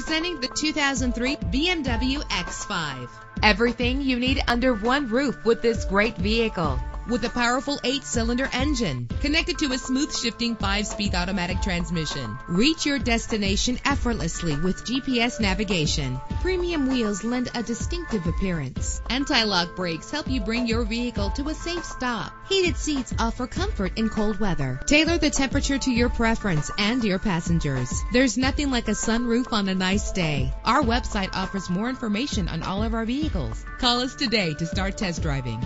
Presenting the 2003 BMW X5. Everything you need under one roof with this great vehicle. With a powerful 8-cylinder engine connected to a smooth shifting 5-speed automatic transmission. Reach your destination effortlessly with GPS navigation. Premium wheels lend a distinctive appearance. Anti-lock brakes help you bring your vehicle to a safe stop. Heated seats offer comfort in cold weather. Tailor the temperature to your preference and your passengers. There's nothing like a sunroof on a nice day. Our website offers more information on all of our vehicles. Call us today to start test driving.